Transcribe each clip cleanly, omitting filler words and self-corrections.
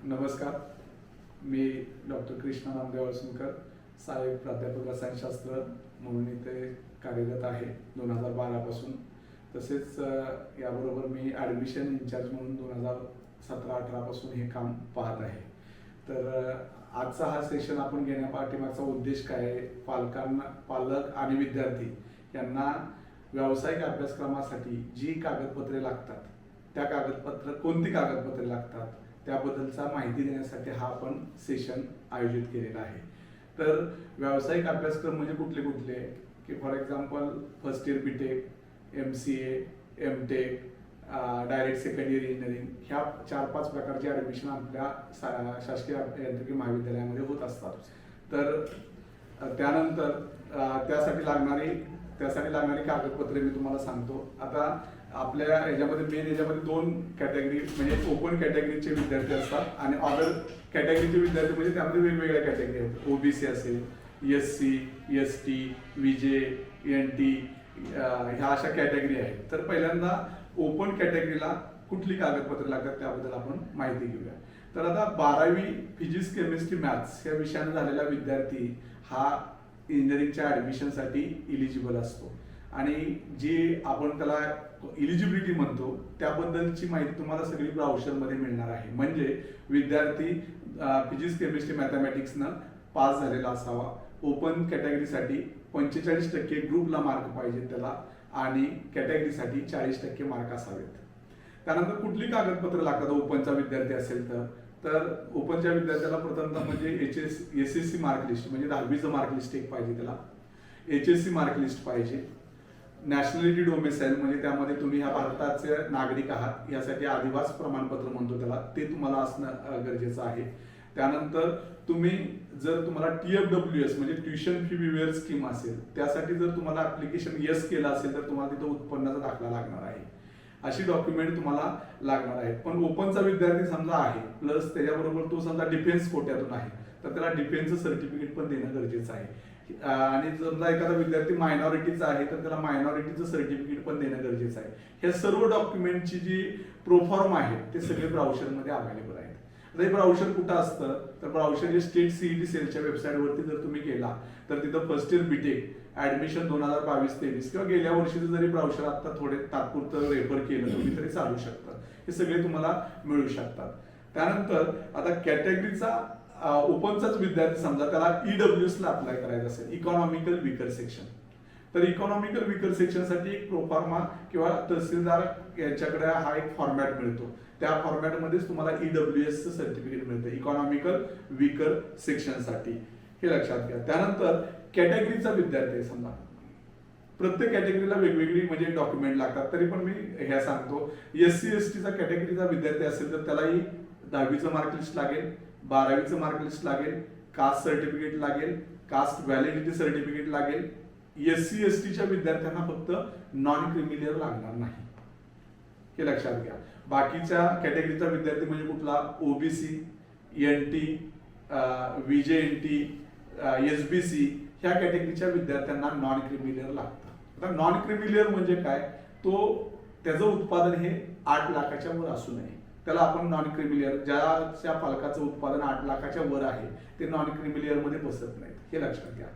नमस्कार. मी डॉक्टर कृष्णा नामदेव अळसुंकर, सहाय्यक प्राध्यापक रसायनशास्त्र म्हणून इथे कार्यरत आहे 2012 पासून. तसेच याबरोबर मी ॲडमिशन इन्चार्ज म्हणून 2017-18 पासून हे काम पाहत आहे. तर आजचा हा सेशन आपण घेण्यापाठीमागचा उद्देश काय आहे, पालक आणि विद्यार्थी यांना व्यावसायिक अभ्यासक्रमासाठी जी कागदपत्रे लागतात, त्या कोणती कागदपत्रे लागतात त्याबद्दलचा माहिती देण्यासाठी हा आपण सेशन आयोजित केलेला आहे. तर व्यावसायिक अभ्यासक्रम म्हणजे कुठले कुठले की for example first year BTech, MCA, MTech, direct second year engineering, ह्या 4-5 प्रकारचे ॲडमिशन आपल्या शासकीय अभियांत्रिकी महाविद्यालयामध्ये होत असतात. तर त्यानंतर त्यासाठी लागणारी कागदपत्रे मी तुम्हाला सांगतो. आता आपल्या याच्यामध्ये 2 कॅटेगरी म्हणजे ओपन कॅटेगरीचे विद्यार्थी असतात आणि अदर कॅटेगरीचे विद्यार्थी म्हणजे त्यामध्ये वेगवेगळ्या कॅटेगरी आहेत. OBC असेल, SC, ST, VJ, NT, ह्या अशा कॅटेगरी आहेत. तर पहिल्यांदा ओपन कॅटेगरीला कुठली कागदपत्रे लागतात त्याबद्दल आपण माहिती घेऊया. तर आता 12वी फिजिक्स, केमिस्ट्री, मॅथ्स या विषयाने झालेला विद्यार्थी हा इंजिनिअरिंगच्या ॲडमिशनसाठी इलिजिबल असतो आणि जी आपण त्याला इलिजिबिलिटी म्हणतो त्याबद्दलची माहिती तुम्हाला सगळी ब्राउचरमध्ये मिळणार आहे. म्हणजे विद्यार्थी फिजिक्स, केमिस्ट्री, मॅथमॅटिक्सनं पास झालेला असावा. ओपन कॅटेगरीसाठी 45% ग्रुपला मार्क पाहिजे त्याला आणि कॅटेगरीसाठी 40% मार्क असावेत. त्यानंतर कुठली कागदपत्र लागतात ओपनचा विद्यार्थी असेल तर ओपनच्या विद्यार्थ्याला प्रथमतः म्हणजे SSC मार्क लिस्ट म्हणजे 10वीचं मार्क लिस्ट एक पाहिजे त्याला. HSC मार्क लिस्ट पाहिजे. नॅशनॅलिटी डोमेसाईल म्हणजे त्यामध्ये तुम्ही ह्या भारताचे नागरिक आहात यासाठी आदिवास प्रमाणपत्र म्हणतो त्याला, ते तुम्हाला असणं गरजेचं आहे. त्यानंतर जर तुम्हाला TFWS म्हणजे ट्युशन फी वेव्हर स्कीम असेल त्यासाठी जर तुम्हाला ऍप्लिकेशन यस केलं असेल तर तुम्हाला तिथं उत्पन्नाचा दाखला लागणार आहे. अशी डॉक्युमेंट तुम्हाला लागणार आहेत. पण ओपनचा विद्यार्थी समजा आहे प्लस त्याच्याबरोबर तो समजा डिफेन्स कोट्यातून आहे तर त्याला डिफेन्सचं सर्टिफिकेट पण देणं गरजेचं आहे. आणि समजा एखादा विद्यार्थी मायनॉरिटीचा आहे तर त्याला मायनॉरिटीचं सर्टिफिकेट पण देणं गरजेचं आहे. हे सर्व डॉक्युमेंटची जी प्रोफॉर्म आहे ते सगळे ब्राउचरमध्ये अवेलेबल आहेत. आता हे ब्राउचर कुठं असतं तर ब्राउचर जे स्टेट CET सेलच्या वेबसाईटवरती जर तुम्ही गेला तर तिथं फर्स्ट इयर बीटेक ऍडमिशन 2022-23 किंवा गेल्या वर्षीचं जरी ब्राउचर आता थोडे तात्पुरतं रेफर केलं तुम्ही तरी चालू शकतं. हे सगळे तुम्हाला मिळू शकतात. त्यानंतर आता कॅटेगरीचा ओपनचाच विद्यार्थी समजा त्याला EWS ला अप्लाय करायचं असेल, इकॉनॉमिकल वीकर सेक्शन, तर इकॉनॉमिकल वीकर सेक्शन साठी एक प्रोफार्मा किंवा तहसीलदार यांच्याकडे हा एक फॉर्मॅट मिळतो. त्या फॉर्मॅटमध्येच तुम्हाला EWS चं सर्टिफिकेट मिळतं इकॉनॉमिकल वीकर सेक्शन साठी, हे लक्षात घ्या. त्यानंतर कॅटेगरीचा विद्यार्थी समजा प्रत्येक कॅटेगरीला वेगवेगळी म्हणजे डॉक्युमेंट लागतात. तरी पण मी हे सांगतो SC ST चा कॅटेगरीचा विद्यार्थी असेल तर त्यालाही 10वीचं मार्क लिस्ट लागेल, 12वीचं मार्क लिस्ट लागेल, कास्ट सर्टिफिकेट लागेल, कास्ट व्हॅलिडिटी सर्टिफिकेट लागेल. SC ST च्या विद्यार्थ्यांना फक्त नॉन क्रिमिलियर लागणार नाही, हे लक्षात घ्या. बाकीच्या कॅटेगरीचा विद्यार्थी म्हणजे कुठला OBC, NT, VJ NT, SBC ह्या कॅटेगरीच्या विद्यार्थ्यांना नॉन क्रिमिलियर लागतं. आता नॉन क्रिमिलियर म्हणजे काय, त्याचं उत्पादन हे 8 लाखाच्या वर असू नये त्याला आपण नॉन क्रिमिलियर, ज्याच्या पालकाचं उत्पादन 8 लाखाच्या वर आहे ते नॉन क्रिमिलियर मध्ये बसत नाहीत, हे लक्षात घ्या.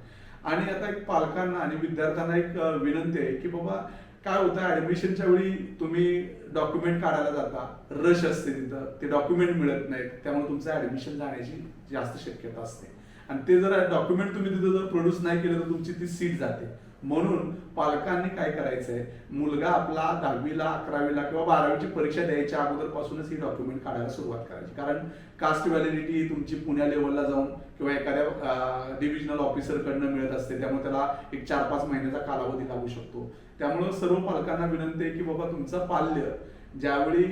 आणि आता एक पालकांना आणि विद्यार्थ्यांना एक विनंती आहे की बाबा काय होतं ऍडमिशनच्या वेळी तुम्ही डॉक्युमेंट काढायला जाता, रश असते तिथं, ते डॉक्युमेंट मिळत नाहीत, त्यामुळे तुमचं ऍडमिशन जाण्याची जास्त शक्यता असते. आणि ते जर डॉक्युमेंट तुम्ही तिथं जर प्रोड्यूस नाही केलं तर तुमची ती सीट जाते. म्हणून पालकांनी काय करायचंय, मुलगा आपला 10वीला, 11वीला किंवा 12वीची परीक्षा द्यायच्या अगोदरपासूनच ही डॉक्युमेंट काढायला सुरुवात करायची. कारण कास्ट व्हॅलिडिटी तुमची पुण्या लेवलला जाऊन किंवा एखाद्या डिव्हिजनल ऑफिसर कडनं मिळत असते, त्यामुळे त्याला एक 4-5 महिन्याचा कालावधी लागू शकतो. त्यामुळे सर्व पालकांना विनंती आहे की बाबा तुमचं पाल्य ज्यावेळी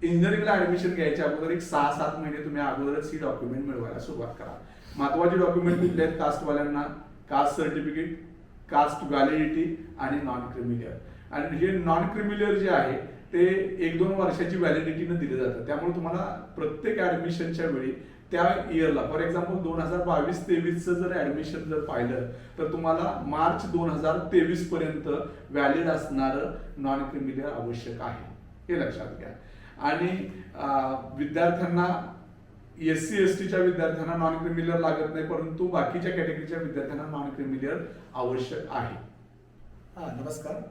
इंजिनिअरिंगला ऍडमिशन घ्यायच्या अगोदर एक 6-7 महिने तुम्ही अगोदरच ही डॉक्युमेंट मिळवायला सुरुवात करा. महत्वाचे डॉक्युमेंट कुठले आहेत कास्टवाल्यांना, कास्ट सर्टिफिकेट, कास्ट व्हॅलिडिटी आणि नॉन क्रिमिलियर. आणि हे नॉन क्रिमिलियर जे आहे ते 1-2 वर्षाची व्हॅलिडिटीनं दिलं जातं. त्यामुळे तुम्हाला प्रत्येक ऍडमिशनच्या वेळी त्या इयरला फॉर एक्झाम्पल 2022-23चं जर ऍडमिशन जर पाहिलं तर तुम्हाला मार्च 2023 पर्यंत व्हॅलिड असणारं नॉन क्रिमिलियर आवश्यक आहे, हे लक्षात घ्या. आणि विद्यार्थ्यांना SC STच्या विद्यार्थ्यांना नॉन क्रिमिलियर लागत नाही, परंतु बाकीच्या कॅटेगरीच्या विद्यार्थ्यांना नॉन क्रिमिलियर आवश्यक आहे. नमस्कार,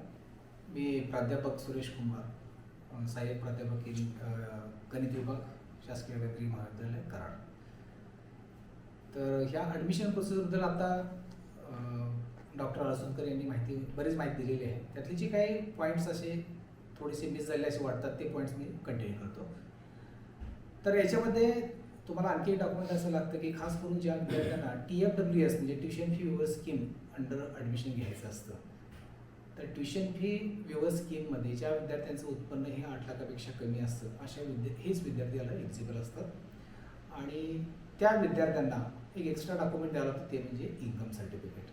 मी प्राध्यापक सुरेश कुंभार, सहाय्यक प्राध्यापक गणित विभाग, शासकीय अभियांत्रिकी महाविद्यालय कराड. तर ह्या ॲडमिशन प्रोसेसबद्दल आता डॉक्टर अलसुंकर यांनी बरीच माहिती दिलेली आहे. त्यातले जे काही पॉईंट्स असे थोडेसे मिस झाले असे वाटतात ते पॉईंट्स मी कंटिन्यू करतो. तर याच्यामध्ये तुम्हाला आणखी एक डॉक्युमेंट असं लागतं की खास करून ज्या विद्यार्थ्यांना TFWS म्हणजे ट्युशन फी वेवर स्कीम अंडर ॲडमिशन घ्यायचं असतं, तर ट्युशन फी वेवर स्कीममध्ये ज्या विद्यार्थ्यांचं उत्पन्न हे 8 लाखापेक्षा कमी असतं अशा हेच विद्यार्थी याला एलिजिबल असतात. आणि त्या विद्यार्थ्यांना एक एक्स्ट्रा डॉक्युमेंट द्यावं लागतं, ते म्हणजे इन्कम सर्टिफिकेट.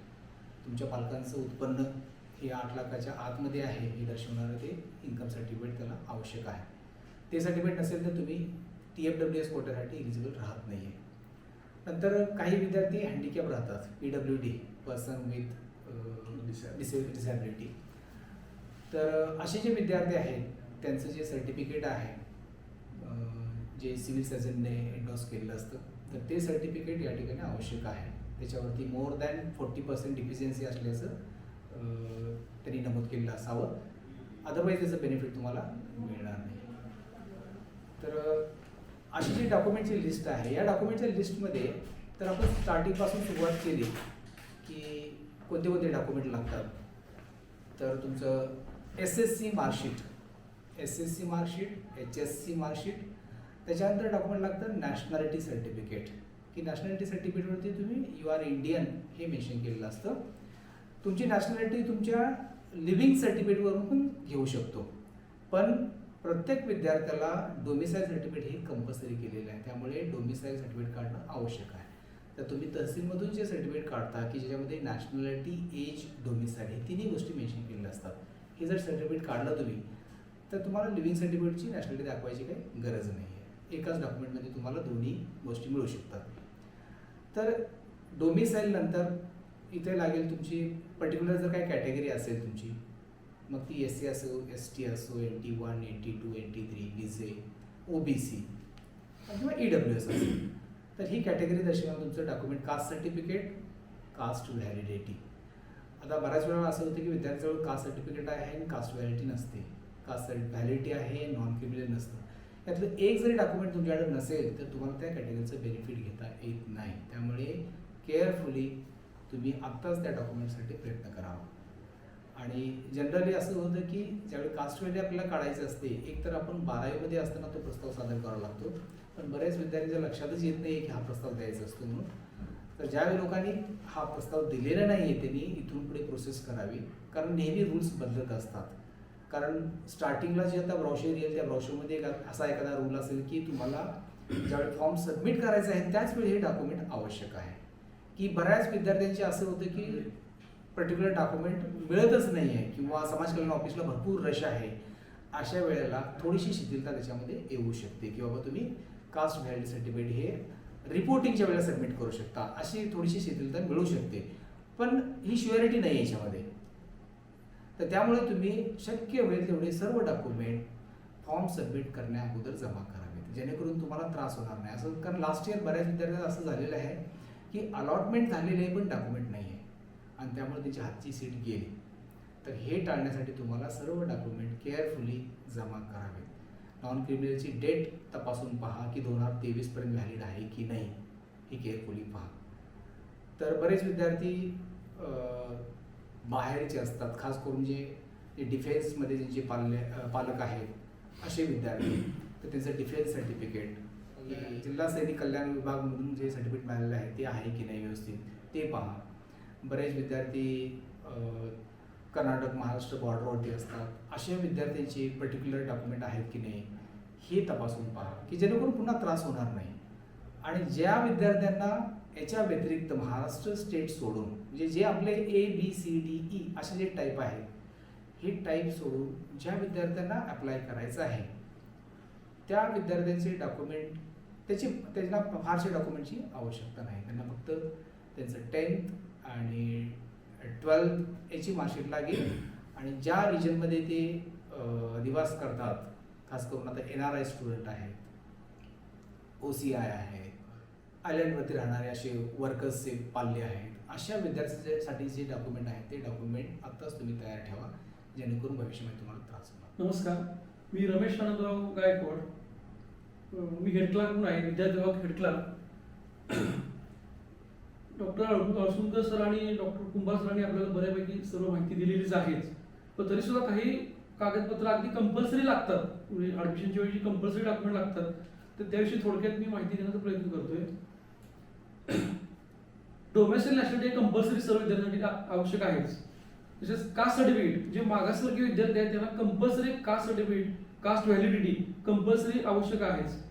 तुमच्या पालकांचं उत्पन्न हे 8 लाखाच्या आतमध्ये आहे हे दर्शवणारं ते इन्कम सर्टिफिकेट त्याला आवश्यक आहे. ते सर्टिफिकेट नसेल तर तुम्ही TFWS कोट्यासाठी एलिजिबल राहत नाही आहे. नंतर काही विद्यार्थी हँडिकॅप राहतात, PWD पर्सन विथ डिसॅबिलिटी. तर असे जे विद्यार्थी आहेत त्यांचं जे सर्टिफिकेट आहे जे सिव्हिल सर्जनने एन्डोर्स केलेलं असतं, तर ते सर्टिफिकेट या ठिकाणी आवश्यक आहे. त्याच्यावरती मोर दॅन 40% डिफिशियन्सी असल्याचं त्यांनी नमूद केलेलं असावं, अदरवाईज त्याचं बेनिफिट तुम्हाला मिळणार नाही. तर अशी जी डॉक्युमेंटची लिस्ट आहे, या डॉक्युमेंटच्या लिस्टमध्ये तर आपण स्टार्टिंगपासून सुरुवात केली की कोणते कोणते डॉक्युमेंट लागतात. तर तुमचं SSC मार्कशीट, HSC मार्कशीट, त्याच्यानंतर डॉक्युमेंट लागतं नॅशनॅलिटी सर्टिफिकेट, की नॅशनॅलिटी सर्टिफिकेटवरती तुम्ही यू आर इंडियन हे मेन्शन केलेलं असतं. तुमची नॅशनॅलिटी तुमच्या लिव्हिंग सर्टिफिकेटवरून पण घेऊ शकतो, पण प्रत्येक विद्यार्थ्याला डोमिसाईल सर्टिफिकेट हे कंपल्सरी केलेलं आहे. त्यामुळे डोमिसाईल सर्टिफिकेट काढणं आवश्यक आहे. तर तुम्ही तहसीलमधून जे सर्टिफिकेट काढता की ज्याच्यामध्ये नॅशनॅलिटी, एज, डोमिसाईल हे तिन्ही गोष्टी मेन्शन केलेल्या असतात, हे जर सर्टिफिकेट काढलं तुम्ही तर तुम्हाला लिव्हिंग सर्टिफिकेटची नॅशनॅलिटी दाखवायची काही गरज नाही आहे. एकाच डॉक्युमेंटमध्ये तुम्हाला दोन्ही गोष्टी मिळू शकतात. तर डोमिसाईल नंतर इथे लागेल तुमची पर्टिक्युलर जर काही कॅटेगरी असेल तुमची, मग ती SC असो, ST असो, NT1, NT2, NT3, BC, OBC किंवा EWS असेल, तर ही कॅटेगरी दर्शवणारं तुमचं document caste certificate, caste validity. आता बऱ्याच वेळा असं होतं की विद्यार्थ्याजवळ कास्ट सर्टिफिकेट आहे आणि कास्ट व्हॅलिडिटी नसते, कास्ट व्हॅलिडिटी आहे, नॉन क्रिमिनल नसतं. यातलं एक जरी डॉक्युमेंट तुमच्याकडे नसेल तर तुम्हाला त्या कॅटेगरीचं बेनिफिट घेता येत नाही. त्यामुळे केअरफुली तुम्ही आत्ताच त्या डॉक्युमेंटसाठी प्रयत्न करावा. आणि जनरली असं होतं की ज्यावेळी कास्ट व्हॅल्यू आपल्याला काढायचं असते, एक तर आपण 12वीमध्ये असताना तो प्रस्ताव सादर करावा लागतो, पण बऱ्याच विद्यार्थ्यांच्या लक्षातच येत नाही की हा प्रस्ताव द्यायचा असतो म्हणून. तर ज्यावेळी लोकांनी हा प्रस्ताव दिलेला नाही आहे त्यांनी इथून पुढे प्रोसेस करावी, कारण नेहमी रूल्स बदलत असतात. कारण स्टार्टिंगला जे आता ब्राउशर येईल त्या ब्राउशरमध्ये असा एखादा रूल असेल की तुम्हाला ज्यावेळी फॉर्म सबमिट करायचा आहे त्याच वेळी हे डॉक्युमेंट आवश्यक आहे. की बऱ्याच विद्यार्थ्यांचे असं होतं की पर्टिक्युलर डॉक्युमेंट मिळतच नाही आहे किंवा समाज कल्याण ऑफिसला भरपूर रश आहे, अशा वेळेला थोडीशी शिथिलता त्याच्यामध्ये येऊ शकते की बाबा तुम्ही कास्ट व्हॅलिडिटी सर्टिफिकेट हे रिपोर्टिंगच्या वेळेला सबमिट करू शकता, अशी थोडीशी शिथिलता मिळू शकते, पण ही श्युअरिटी नाही याच्यामध्ये. तर त्यामुळे तुम्ही शक्य होईल तेवढे सर्व डॉक्युमेंट फॉर्म सबमिट करण्या अगोदर जमा करावेत, जेणेकरून तुम्हाला त्रास होणार नाही. असं कारण लास्ट इयर बऱ्याच विद्यार्थ्यांना असं झालेलं आहे की अलॉटमेंट झालेली आहे पण डॉक्युमेंट नाही आहे आणि त्यामुळे त्याची हातची सीट गेली. तर हे टाळण्यासाठी तुम्हाला सर्व डॉक्युमेंट केअरफुली जमा करावेत. नॉन क्रिमिनलची डेट तपासून पहा की 2023 पर्यंत व्हॅलिड आहे की नाही, हे केअरफुली पहा. तर बरेच विद्यार्थी बाहेरचे असतात, खास करून जे डिफेन्समध्ये ज्यांचे पालक आहेत असे विद्यार्थी, तर त्यांचं डिफेन्स सर्टिफिकेट, जिल्हा सैनिक कल्याण विभागमधून जे सर्टिफिकेट मिळालेलं आहे ते आहे की नाही व्यवस्थित ते पहा. बरेच विद्यार्थी कर्नाटक महाराष्ट्र बॉर्डरवरती असतात, अशा विद्यार्थ्यांचे पर्टिक्युलर डॉक्युमेंट आहेत की नाही हे तपासून पहा की जेणेकरून पुन्हा त्रास होणार नाही. आणि ज्या विद्यार्थ्यांना याच्या व्यतिरिक्त महाराष्ट्र स्टेट सोडून म्हणजे जे आपले ABCDE असे जे टाईप आहेत, हे टाईप सोडून ज्या विद्यार्थ्यांना अप्लाय करायचं आहे त्या विद्यार्थ्यांचे डॉक्युमेंट त्यांना फारशा डॉक्युमेंटची आवश्यकता नाही. त्यांना फक्त त्यांचं 10th आणि 12th याची मार्कशीट लागेल. आणि ज्या रिजनमध्ये ते निवास करतात, खास करून आता NRI स्टुडंट आहेत OCI आहे, आयलंडवरती राहणारे असे वर्कर्सचे पाल्ले आहेत, अशा विद्यार्थ्यांसाठी जे डॉक्युमेंट आहेत ते डॉक्युमेंट आत्ताच तुम्ही तयार ठेवा, जेणेकरून भविष्यामध्ये तुम्हाला त्रास होणार. नमस्कार, मी रमेश आनंदराव गायकवाड. मी हेड क्लार्क म्हणून आहे, विद्यार्थी विभाग हेड क्लार्क. डॉक्टर अळसुंकर सर आणि डॉक्टर कुंभार सरांनी आपल्याला बऱ्यापैकी सर्व माहिती दिलेलीच आहेच, पण तरी सुद्धा काही कागदपत्र अगदी कंपल्सरी लागतात, म्हणजे ॲडमिशनच्या वेळी कंपल्सरी डॉक्युमेंट लागतात, तर त्याविषयी थोडक्यात मी माहिती देण्याचा प्रयत्न करतोय. डोमेस्टिक नॅशनॅलिटी कंपल्सरी सर्व विद्यार्थ्यांसाठी आवश्यक आहेच. तसेच कास्ट सर्टिफिकेट, जे मागासवर्गीय विद्यार्थी आहेत त्यांना compulsory caste certificate, caste validity compulsory आवश्यक आहेच.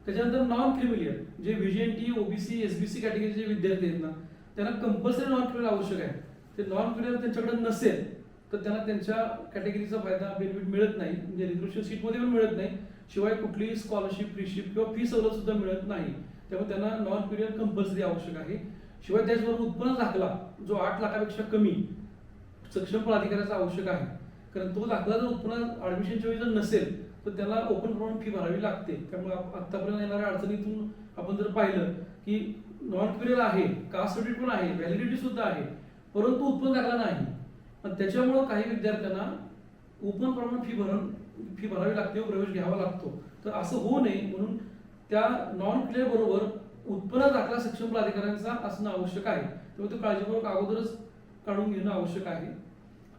त्याच्यानंतर नॉन क्रिमिलियर, जे व्हीजीएनटी, ओबीसी, एसबीसी कॅटेगरीचे विद्यार्थी आहेत ना, त्यांना कंपल्सरी नॉन क्रिमिलियर आवश्यक आहे. ते नॉन क्रिमिलियर त्यांच्याकडे नसेल तर त्यांना त्यांच्या कॅटेगरीचा फायदा बेनिफिट मिळत नाही, म्हणजे रिझर्वेशन सीटमध्ये पण मिळत नाही, शिवाय कुठलीही स्कॉलरशिप, फ्रीशिप किंवा फी सवलत सुद्धा मिळत नाही. त्यामुळे त्यांना नॉन क्रिमिलियर कंपल्सरी आवश्यक आहे. शिवाय त्याचबरोबर उत्पन्न दाखला जो 8 लाखापेक्षा कमी सक्षम प्राधिकाऱ्याचा आवश्यक आहे, कारण तो दाखला जर उत्पन्न ॲडमिशनच्या वेळी जर नसेल तर त्याला ओपन प्रमाण फी भरावी लागते. त्यामुळे आतापर्यंत येणाऱ्या अडचणीतून आपण जर पाहिलं की नॉन क्रिमिलियर आहे, कास्ट सर्टिफिकेट पण आहे, व्हॅलिडिटी सुद्धा आहे, परंतु उत्पन्न दाखला नाही, आणि त्याच्यामुळं काही विद्यार्थ्यांना ओपन प्रमाण फी भरावी लागते व प्रवेश घ्यावा लागतो. तर असं होऊ नये म्हणून त्या नॉन क्लिअर बरोबर उत्पन्न दाखला सक्षम प्राधिकाऱ्यांचा असणं आवश्यक आहे. त्यामुळे तो काळजीपूर्वक अगोदरच काढून घेणं आवश्यक आहे.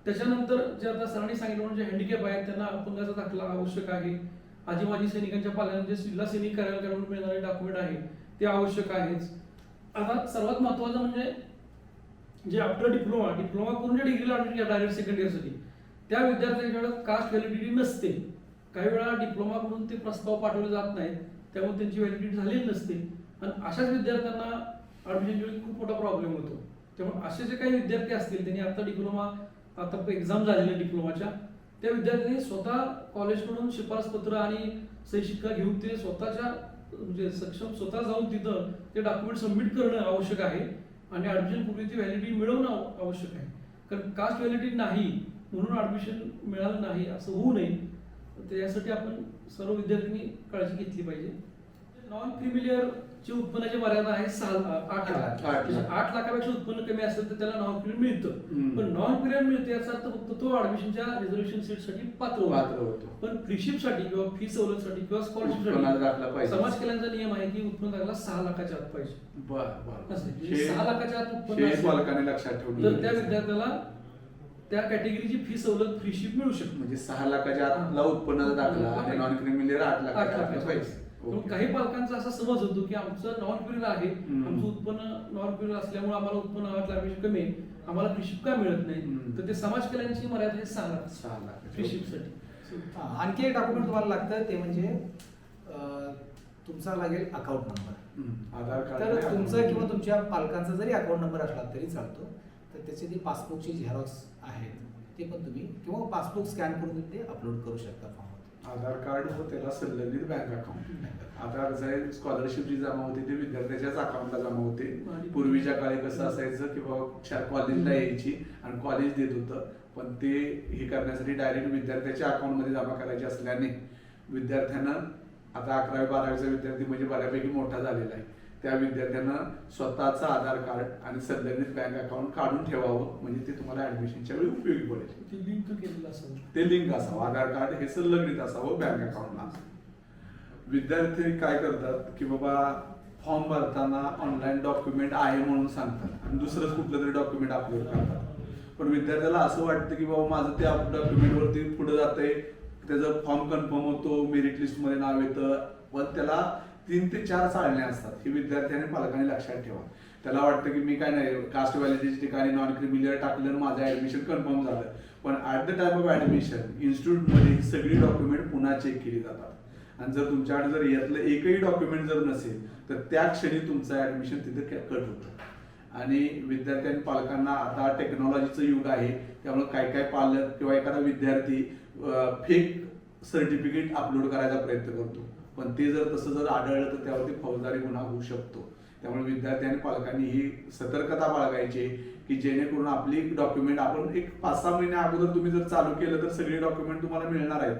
त्याच्यानंतर जे आता सरांनी सांगितलं म्हणजे हँडिकॅप आहेत त्यांना अपंगाचा दाखला आवश्यक आहे. आजी माजी सैनिकांच्या पाल्यांना जे जिल्हा सैनिक कार्यालयाकडून मिळणारे डॉक्युमेंट आहे ते आवश्यक आहेच. आता सर्वात महत्वाचं म्हणजे जे आफ्टर डिप्लोमा करून जे डिग्रीला ॲडमिशन घ्या डायरेक्ट सेकंड इयरसाठी, त्या विद्यार्थ्यांच्याकडे कास्ट व्हॅलिडिटी नसते. काही वेळा डिप्लोमा करून ते प्रस्ताव पाठवले जात नाहीत, त्यामुळे त्यांची व्हॅलिडिटी झालेली नसते, आणि अशाच विद्यार्थ्यांना ॲडमिशनच्या वेळी खूप मोठा प्रॉब्लेम होतो. त्यामुळे असे जे काही विद्यार्थी असतील त्यांनी आता डिप्लोमा, आता एक्झाम झालेल्या डिप्लोमाच्या, त्या विद्यार्थ्यांनी स्वतः कॉलेजकडून शिफारस पत्र आणि सही शिक्का घेऊन ते स्वतःच्या म्हणजे सक्षम स्वतः जाऊन तिथं ते डॉक्युमेंट सबमिट करणं आवश्यक आहे, आणि ॲडमिशन पूर्वी ती व्हॅलिडिटी मिळवणं आवश्यक आहे. कारण कास्ट व्हॅलिडिटी नाही म्हणून ॲडमिशन मिळालं नाही असं होऊ नये, त्यासाठी आपण सर्व विद्यार्थ्यांनी काळजी घेतली पाहिजे. नॉन क्रिमिलियर ची उत्पन्नाची मर्यादा आहे 8 लाख. 8 लाखापेक्षा उत्पन्न कमी असेल तर त्याला नॉन क्रिमिलियर मिळतं, पण नॉन क्रिमिलियर मिळते याचा अर्थ फक्त तो ॲडमिशनच्या रिझर्वेशन सीटसाठी पात्र होतो. पण फ्रीशिपसाठी किंवा फी सवलतसाठी किंवा स्कॉलरशिपसाठी समाज कल्याणचा नियम आहे की उत्पन्न दाखला 6 लाखाच्या आत पाहिजे. बरं, 6 लाखाच्या आत उत्पन्न लक्षात ठेवून तर त्या विद्यार्थ्याला त्या कॅटेगरीची फी सवलत फ्रीशिप मिळू शकते. म्हणजे 6 लाखाच्या आतला उत्पन्नाचा दाखला आणि नॉन क्रिमिलियर 8 लाखाच्या पाहिजे. काही पालकांचा असा समज होतो की आमचं नॉन क्रिमिलियर आहे, आमचं उत्पन्न नॉन क्रिमिलियर असल्यामुळे आम्हाला उत्पन्न 8 लाखापेक्षा कमी आहे, आम्हाला फ्रीशिप का मिळत नाही, तर ते समाज कल्याणची मर्यादा आहे 6 लाख फ्रीशिपसाठी. आणखी एक डॉक्युमेंट तुम्हाला लागतं ते म्हणजे तुमचा लागेल अकाउंट नंबर. आधार कार्ड, तर तुमचा किंवा तुमच्या पालकांचा जरी अकाउंट नंबर असला तरी चालतो. तर त्याचे जे पासबुकची झेरॉक्स आहेत ते पण तुम्ही किंवा पासबुक स्कॅन करून ते अपलोड करू शकता फॉर्म. आधार कार्ड व त्याला संलग्नित बँक अकाउंट. आता कसं आहे, स्कॉलरशिप जी जमा होते ते विद्यार्थ्याच्याच अकाउंटला जमा होते. पूर्वीच्या काळी कसं असायचं की बाबा कॉलेजला यायची आणि कॉलेज देत होतं, पण ते हे करण्यासाठी डायरेक्ट विद्यार्थ्याच्या अकाउंटमध्ये जमा करायचे असल्याने विद्यार्थ्यांना, आता 11वी 12वीचा विद्यार्थी म्हणजे बऱ्यापैकी मोठा झालेला आहे, त्या विद्यार्थ्यांना स्वतःचा आधार कार्ड आणि संलग्नित बँक अकाउंट काढून ठेवावं, म्हणजे ते तुम्हाला ऍडमिशनच्या वेळी उपयोगी पडेल. ते लिंक असावं, आधार कार्ड हे संलग्नित असावं बँक अकाउंटला. विद्यार्थी काय करतात की बाबा फॉर्म भरताना ऑनलाईन डॉक्युमेंट आहे म्हणून सांगतात आणि दुसरंच कुठलं तरी डॉक्युमेंट अपलोड करतात. पण विद्यार्थ्याला असं वाटतं की बाबा माझं त्या डॉक्युमेंटवरती पुढे जातंय, त्याचं फॉर्म कन्फर्म होतो, मेरिट लिस्टमध्ये नाव येतं, पण त्याला 3 ते 4 चाळण्या असतात. ही विद्यार्थ्याने पालकांनी लक्षात ठेवा. त्याला वाटतं की मी काय नाही, कास्ट व्हॅलिडिटी ठिकाणी नॉन क्रिमिलियर टाकलं आणि माझं ऍडमिशन कन्फर्म झालं, पण at the time of admission इन्स्टिट्यूटमध्ये ही सगळी डॉक्युमेंट पुन्हा चेक केली जातात, आणि जर तुमच्याकडे जर यातलं एकही डॉक्युमेंट जर नसेल तर त्या क्षणी तुमचं ऍडमिशन तिथे कट होतं. आणि विद्यार्थ्यांनी पालकांना, आता टेक्नॉलॉजीचं युग आहे, त्यामुळे काय पालक किंवा एखादा विद्यार्थी फेक सर्टिफिकेट अपलोड करायचा प्रयत्न करतो, पण ते जर तसं जर आढळलं तर त्यावरती फौजदारी गुन्हा होऊ शकतो. त्यामुळे विद्यार्थी आणि पालकांनी ही सतर्कता बाळगायची की जेणेकरून आपली डॉक्युमेंट आपण एक 5-6 महिन्या अगोदर तुम्ही जर चालू केलं तर सगळे डॉक्युमेंट तुम्हाला मिळणार आहेत,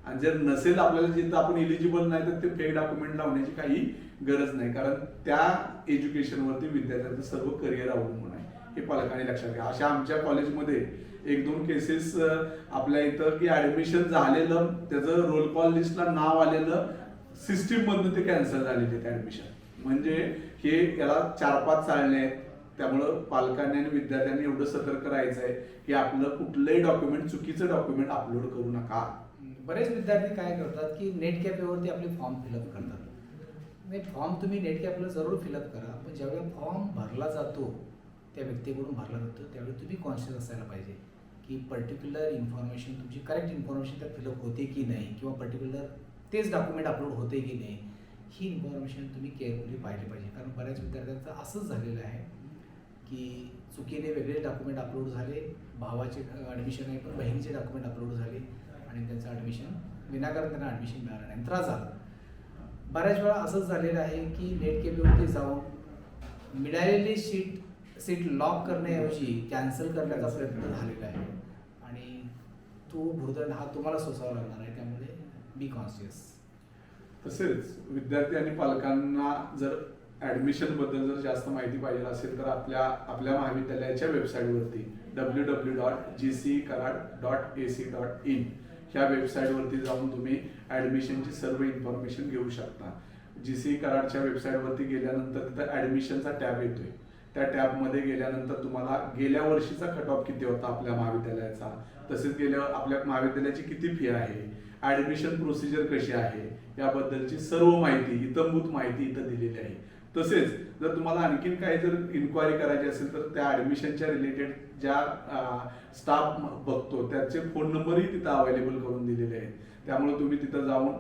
आणि जर नसेल आपल्याला जिथं आपण इलिजिबल नाही तर ते फेक डॉक्युमेंट लावण्याची काही गरज नाही, कारण त्या एज्युकेशनवरती विद्यार्थ्यांचं सर्व करिअर अवलंबून आहे, हे पालकांनी लक्षात घ्या. अशा आमच्या कॉलेजमध्ये 1-2 केसेस आपल्या इथं की ऍडमिशन झालेलं, त्याचं रोल कॉल लिस्टला नाव आलेलं, सिस्टीम मधून ते कॅन्सल झालेले ते ऍडमिशन. म्हणजे हे याला 4-5 चालणे आहेत. त्यामुळं पालकांनी आणि विद्यार्थ्यांनी एवढं सतर्क राहायचं आहे की आपलं कुठलंही डॉक्युमेंट, चुकीचं डॉक्युमेंट अपलोड करू नका. बरेच विद्यार्थी काय करतात की नेट कॅफेवरती आपले फॉर्म फिलअप करतात. नाही, फॉर्म तुम्ही नेट कॅफेला जरूर फिलअप करा, पण ज्यावेळेला फॉर्म भरला जातो, त्या व्यक्तीकडून भरला जातो, त्यावेळी तुम्ही कॉन्शियस असायला पाहिजे की पर्टिक्युलर इन्फॉर्मेशन, तुमची करेक्ट इन्फॉर्मेशन त्यात फिलअप होते की नाही, किंवा पर्टिक्युलर तेच डॉक्युमेंट अपलोड होते की नाही, ही इन्फॉर्मेशन तुम्ही केअरफुली पाहिली पाहिजे. कारण बऱ्याच विद्यार्थ्यांचं असंच झालेलं आहे की चुकीने वेगळे डॉक्युमेंट अपलोड झाले, भावाचे ॲडमिशन आहे पण बहिणीचे डॉक्युमेंट अपलोड झाले आणि त्यांचं ॲडमिशन विनाकारण त्यांना ॲडमिशन मिळालं नाही, त्रास झाला. बऱ्याच वेळा असंच झालेलं आहे की नेट केबीवरती जाऊन मिळालेली सीट लॉक करण्याऐवजी कॅन्सल करण्याचा प्रयत्न झालेला आहे आणि तो भुर्दंड हा तुम्हाला सोसावा लागणार आहे. त्यामुळे बी कॉन्शियस. तसेच विद्यार्थी आणि पालकांना जर ऍडमिशन बद्दल जर जास्त माहिती पाहिजे असेल तर आपल्या महाविद्यालयाच्या वेबसाईटवरती www.gckarad.ac.in ह्या वेबसाईटवरती जाऊन तुम्ही ऍडमिशनची सर्व इन्फॉर्मेशन घेऊ शकता. GC कराडच्या वेबसाईटवरती गेल्यानंतर तिथं ऍडमिशनचा टॅब येतोय. त्या टॅबमध्ये गेल्यानंतर तुम्हाला गेल्या वर्षीचा कट ऑफ किती होता आपल्या महाविद्यालयाचा, तसेच गेल्या आपल्या महाविद्यालयाची किती फी आहे, ऍडमिशन प्रोसिजर कशी आहे, याबद्दलची सर्व माहिती, इतंभूत माहिती इथं दिलेली आहे. तसेच जर तुम्हाला आणखीन काही जर इन्क्वायरी करायची असेल तर त्या ऍडमिशनच्या रिलेटेड ज्या स्टाफ बघतो त्याचे फोन नंबरही तिथं अवेलेबल करून दिलेले आहेत. त्यामुळे तुम्ही तिथं जाऊन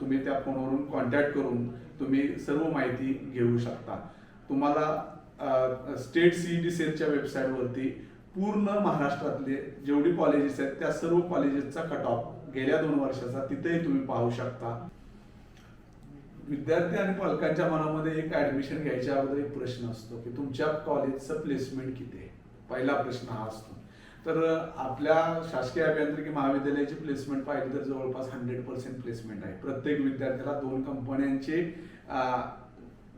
तुम्ही त्या फोनवरून कॉन्टॅक्ट करून तुम्ही सर्व माहिती घेऊ शकता. तुम्हाला स्टेट CET सेलच्या वेबसाईटवरती पूर्ण महाराष्ट्रातले जेवढी कॉलेजेस आहेत त्या सर्व कॉलेजेसचा कट ऑफ गेल्या 2 वर्षाचा तिथेही तुम्ही पाहू शकता. विद्यार्थी आणि पालकांच्या मनामध्ये एक ऍडमिशन घ्यायच्या अगोदर एक प्रश्न असतो की तुमच्या कॉलेजचं प्लेसमेंट किती आहे, पहिला प्रश्न हा असतो. तर आपल्या शासकीय अभियांत्रिकी महाविद्यालयाची प्लेसमेंट पाहिली तर जवळपास 100% प्लेसमेंट आहे. प्रत्येक विद्यार्थ्याला 2 कंपन्यांचे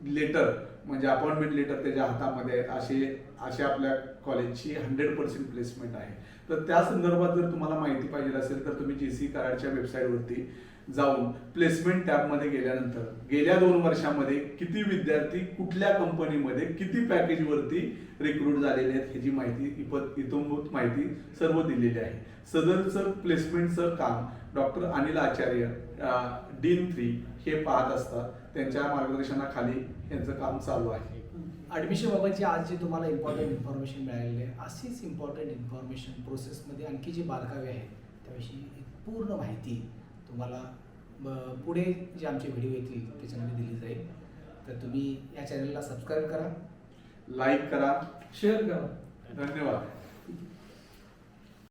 लेटर म्हणजे अपॉइंटमेंट लेटर त्याच्या हातामध्ये असे आपल्या कॉलेजची 100% प्लेसमेंट आहे. तर त्या संदर्भात जर तुम्हाला माहिती पाहिजे असेल तर तुम्ही GC कराडच्या वेबसाईटवरती जाऊन प्लेसमेंट टॅबमध्ये गेल्यानंतर गेल्या 2 वर्षामध्ये किती विद्यार्थी कुठल्या कंपनीमध्ये किती पॅकेजवरती रिक्रूट झालेले आहेत ह्याची माहिती, इतंभूत माहिती सर्व दिलेली आहे. सदरचं प्लेसमेंटचं काम डॉक्टर अनिल आचार्य डीन 3 हे पाहत असतात. त्यांच्या मार्गदर्शनाखाली यांचं काम चालू आहे. ॲडमिशन बाबतची आज जी तुम्हाला इम्पॉर्टंट इन्फॉर्मेशन मिळालेली आहे, अशीच इम्पॉर्टंट इन्फॉर्मेशन प्रोसेसमध्ये आणखी जी बारकावे आहेत त्याविषयी पूर्ण माहिती तुम्हाला पुढे जे आमचे व्हिडिओ येतील त्याच्यामध्ये दिली जाईल. तर तुम्ही या चॅनलला सबस्क्राईब करा, लाईक करा, शेअर करा. धन्यवाद.